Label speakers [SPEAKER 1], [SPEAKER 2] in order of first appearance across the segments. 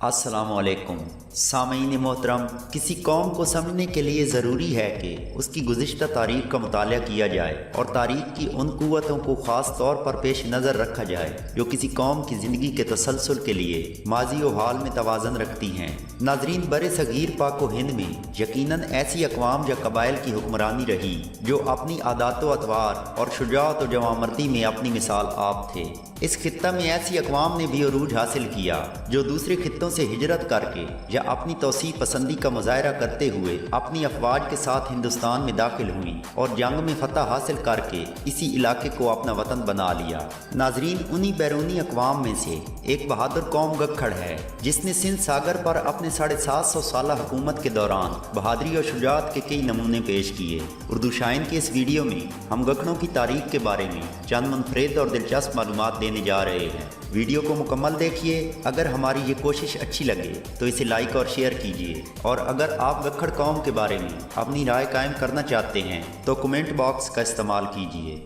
[SPEAKER 1] अस्सलाम वालेकुम सामीन मोहतरम। किसी कौम को समझने के लिए ज़रूरी है कि उसकी गुज़िश्ता तारीख़ का मुताला किया जाए और तारीख़ की उन क़ुव्वतों को ख़ास तौर पर पेश नज़र रखा जाए जो किसी कौम की ज़िंदगी के तसलसल के लिए माजी व हाल में तवाज़न रखती हैं। नाज़रीन, बर सग़ीर पाक व हिंद में यकीनन ऐसी अक़वाम या कबाइल की हुक्मरानी रही जो अपनी आदात व अतवार और शुजाअत व जवामर्दी में अपनी मिसाल आप थे। इस खित्ता में ऐसी अक़वाम ने भी अरूज हासिल किया जो दूसरे खित्तों से हिजरत करके या अपनी तौसीफ़ पसंदी का मुज़ाहरा करते हुए अपनी अफवाज के साथ हिंदुस्तान में दाखिल हुई और जंग में फतह हासिल करके इसी इलाके को अपना वतन बना लिया। नाजरीन, उन्हीं बैरूनी अक़वाम में से एक बहादुर कौम गक्खड़ है जिसने सिंध सागर पर अपने 750 साल हुकूमत के दौरान बहादरी और शुजाअत के कई नमूने पेश किए। उर्दू शाइन के इस वीडियो में हम गक्खड़ों की तारीख़ के बारे में चंद मुनफरिद और दिलचस्प मालूमात देने जा रहे हैं। वीडियो को मुकम्मल देखिए। अगर हमारी ये कोशिश अच्छी लगे तो इसे लाइक और शेयर कीजिए, और अगर आप गक्खड़ कौम के बारे में अपनी राय कायम करना चाहते हैं तो कमेंट बॉक्स का इस्तेमाल कीजिए।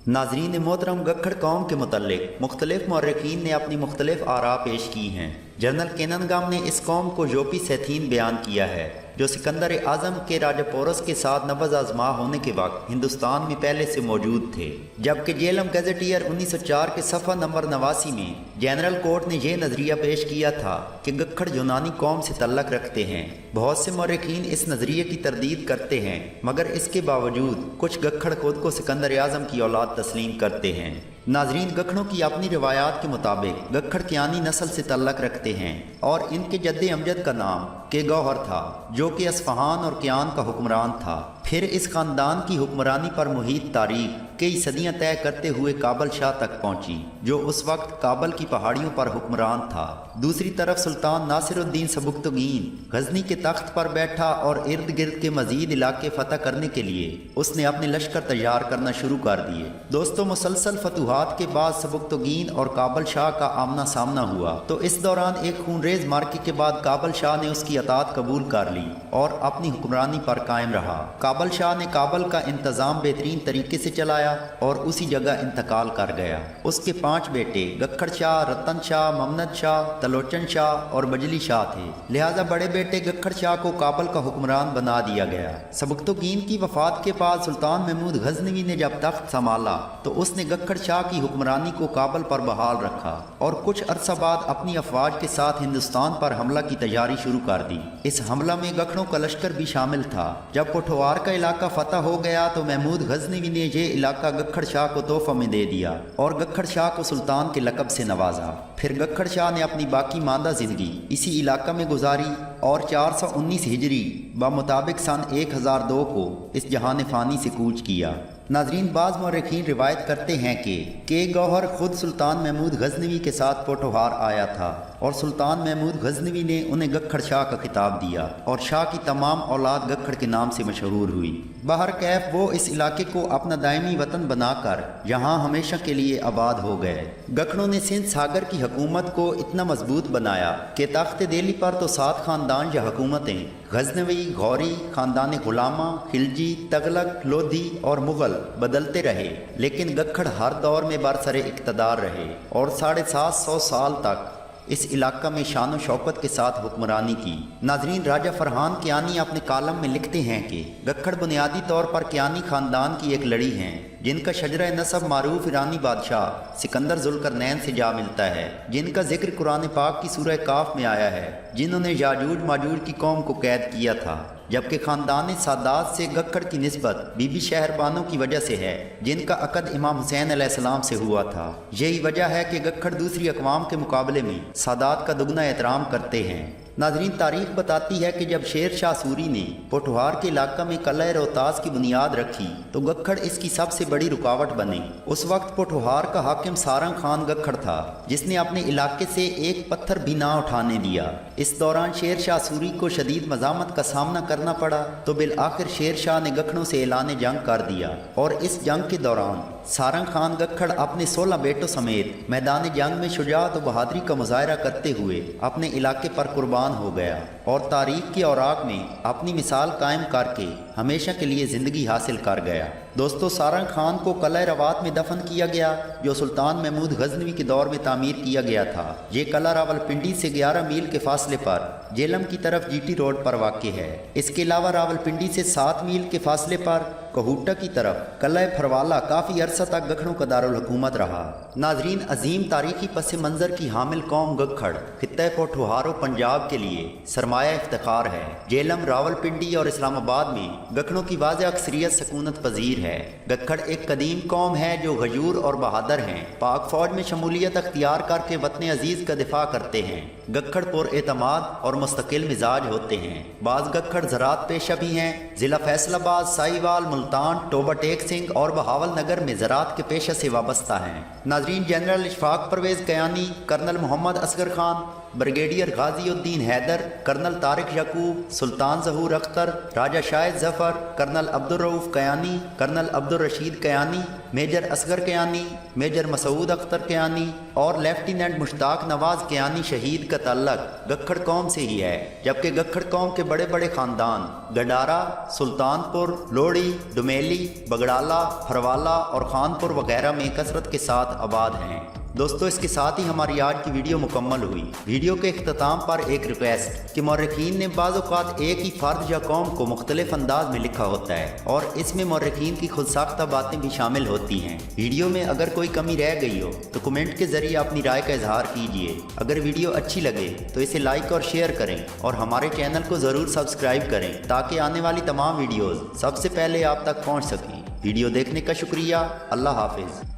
[SPEAKER 1] नाज़रीन मोहतरम, गक्खड़ कौम के मुतल्लिक़ मुख्तलिफ़ मौर्रिख़ीन ने अपनी मुख्तलिफ़ आरा पेश की हैं। जनरल केननगम ने इस कौम को यूरोपी सैथीन बयान किया है जो सिकंदर आज़म के राजा पोरस के साथ नबज़ आज़मा होने के वक्त हिंदुस्तान में पहले से मौजूद थे। जबकि जेलम गैजेटियर 1904 के सफ़ा नंबर 89 में जनरल कोर्ट ने यह नज़रिया पेश किया था कि गक्खड़ यूनानी कौम से तल्लक रखते हैं। बहुत से मौर्रिख़ीन इस नज़रिए की तरदीद करते हैं, मगर इसके बावजूद कुछ गक्खड़ खुद को सिकंदर आज़म की औलाद तस्लीम करते हैं। नाजरीन, गक्खड़ों की अपनी रिवायात के मुताबिक गक्खड़ कियानी नस्ल से तल्लक रखते हैं और इनके जद्दे अमजद का नाम के गौहर था जो कि असफ़हान और कियान का हुक्मरान था। फिर इस ख़ानदान की हुक्मरानी पर मुहित तारीख़ कई सदियां तय करते हुए काबल शाह तक पहुंची जो उस वक्त काबल की पहाड़ियों पर हुक्मरान था। दूसरी तरफ सुल्तान नासिरुद्दीन सबुक्तगीन गजनी के तख्त पर बैठा और इर्द गिर्द के मजीद इलाके फतह करने के लिए उसने अपने लश्कर तैयार करना शुरू कर दिए। दोस्तों, मुसलसल फतूहात के बाद सबुक्तगीन और काबल शाह का आमना सामना हुआ तो इस दौरान एक खूनरेज मार्के के बाद काबल शाह ने उसकी अतात कबूल कर ली और अपनी हुक्मरानी पर कायम रहा। काबल शाह ने काबल का इंतज़ाम बेहतरीन तरीके से चलाया और उसी जगह इंतकाल कर गया। उसके 5 बेटे गक्खड़ शाह, रतन शाह, ममनद शाह, तलोचन शाह और बजली शाह थे। लिहाजा बड़े बेटे गक्खड़ शाह को काबल का हुक्मरान बना दिया गया। सबुक्तगीन की वफात के बाद सुल्तान महमूद गजनवी ने जब तख्त संभाला तो उसने गक्खड़ शाह की हुक्मरानी को काबल पर बहाल रखा और कुछ अरसा बाद अपनी अफवाज के साथ हिंदुस्तान पर हमला की तैयारी शुरू कर दी। इस हमला में गक्खड़ों का लश्कर भी शामिल था। जब पोठवार का इलाका फतह हो गया तो महमूद गजनवी ने यह इलाका गक्खड़ शाह को तोहफा में दे दिया और गक्खड़ शाह को सुल्तान के लक़ब से नवाजा। फिर गक्खड़ शाह ने अपनी बाकी मांदा जिंदगी इसी इलाका में गुजारी और 419 हिजरी मुताबिक सन 1002 को इस जहान फ़ानी से कूच किया। नाजरीन, बाज़ मौर्रिख़ीन रिवायत करते हैं कि गौहर खुद सुल्तान महमूद गजनवी के साथ पोठोहार आया था और सुल्तान महमूद गजनवी ने उन्हें गक्खड़ शाह का खिताब दिया और शाह की तमाम औलाद गक्खड़ के नाम से मशहूर हुई। बहर कैफ वो इस इलाके को अपना दायमी वतन बनाकर यहाँ हमेशा के लिए आबाद हो गए। गक्खड़ों ने सिंध सागर की हुकूमत को इतना मजबूत बनाया कि तख्त दिल्ली पर तो 7 ख़ानदान या हुकूमतें गजनवी, गौरी, ख़ानदान गुलामा, खिलजी, तगलक, लोधी और मुग़ल बदलते रहे, लेकिन गक्खड़ हर दौर में बरसरे इक़्तिदार रहे और 750 साल तक इस इलाका में शान शौकत के साथ हुक्मरानी की। नाजरीन, राजा फरहान कियानी अपने कालम में लिखते हैं कि गक्खड़ बुनियादी तौर पर कियानी ख़ानदान की एक लड़ी हैं जिनका शजरा नसब मारूफ ईरानी बादशाह सिकंदर ज़ुल्करनैन से जा मिलता है, जिनका जिक्र कुरान पाक की सूरह काफ में आया है, जिन्होंने याजूज माजूज की कौम को कैद किया था। जबकि ख़ानदान सादात से गक्खड़ की निस्बत बीबी शहरबानों की वजह से है जिनका अक़द इमाम हुसैन अलैहिस्सलाम से हुआ था। यही वजह है कि गक्खड़ दूसरी अक़वाम के मुकाबले में सादात का दुगना एहतराम करते हैं। नाजरीन, तारीख बताती है कि जब शेर शाह सूरी ने पोठवार के इलाका में किला रोहतास की बुनियाद रखी तो गक्खड़ इसकी सबसे बड़ी रुकावट बने। उस वक्त पोठवार का हाकिम सारंग खान गक्खड़ था जिसने अपने इलाके से एक पत्थर भी ना उठाने दिया। इस दौरान शेर शाह सूरी को शदीद मज़ामत का सामना करना पड़ा तो बिल आखिर शेर शाह ने गक्खड़ों से ऐलान जंग कर दिया और इस जंग के दौरान सारंग खान गखड़ अपने 16 बेटों समेत मैदान जंग में शुजाअत और बहादुरी का मुजाहरा करते हुए अपने इलाके पर कुर्बान हो गया और तारीख के औराक में अपनी मिसाल कायम करके हमेशा के लिए ज़िंदगी हासिल कर गया। दोस्तों, सारंग खान को किला रवात में दफन किया गया जो सुल्तान महमूद गजनवी के दौर में तामीर किया गया था। ये किला रावलपिंडी से 11 मील के फासले पर जेलम की तरफ जीटी रोड पर वाक़ है। इसके अलावा रावलपिंडी से 7 मील के फासले पर कहूटा की तरफ किला फरवाला काफ़ी अरसा तक गखड़ों का दारुल हुकूमत रहा। नाजरीन, अजीम तारीखी पस मंज़र की हामिल कौम गखड़ खित्ते पोठोहारो पंजाब के लिए सरमाया इफ्तिखार है। जेलम, रावलपिंडी और इस्लामाबाद में गखड़ों की वाज़ेह अक्सरियत सकूनत पजीर है। गखड़ एक कदीम कौम है जो गयूर और बहादुर हैं। पाक फौज में शमूलियत अख्तियार करके वतन अजीज़ का दिफा करते हैं। गखड़ पुरएतमाद और मुस्तकिल मिजाज होते हैं। बाज़ गखड़ ज़राअत पेशा भी हैं। ज़िला फैसलाबाद, साहिवाल, मुल्तान, टोबा टेक सिंह और बहावल नगर में ज़राअत के पेशा से वाबस्ता हैं। नाजरीन, general Ishfaq Parvez Kayani, colonel Mohammad Asghar Khan, brigadier Ghaziuddin Haider, colonel Tariq Yaqub, Sultan Zahoor Akhtar, Raja Shahid Zafar, colonel Abdul Rauf Kayani, colonel Abdul Rashid Kayani, major Asghar Kayani, major Masood Akhtar Kayani और लेफ्टिनेंट मुश्ताक नवाज़ कयानी शहीद का ताल्लुक गखड़ कौम से ही है। जबकि गखड़ कौम के बड़े बड़े ख़ानदान गडारा, सुल्तानपुर, लोड़ी, डुमेली, बगड़ाला, फरवाला और खानपुर वगैरह में कसरत के साथ आबाद हैं। दोस्तों, इसके साथ ही हमारी आज की वीडियो मुकम्मल हुई। वीडियो के इख्तिताम पर एक रिक्वेस्ट कि मौरखीन ने बाज़ औक़ात एक ही फ़र्द या कौम को मुख्तलिफ अंदाज में लिखा होता है और इसमें मौरखीन की खुद साख्ता बातें भी शामिल होती हैं। वीडियो में अगर कोई कमी रह गई हो तो कमेंट के ज़रिए अपनी राय का इजहार कीजिए। अगर वीडियो अच्छी लगे तो इसे लाइक और शेयर करें और हमारे चैनल को ज़रूर सब्सक्राइब करें ताकि आने वाली तमाम वीडियोज़ सबसे पहले आप तक पहुँच सकें। वीडियो देखने का शुक्रिया। अल्लाह हाफिज़।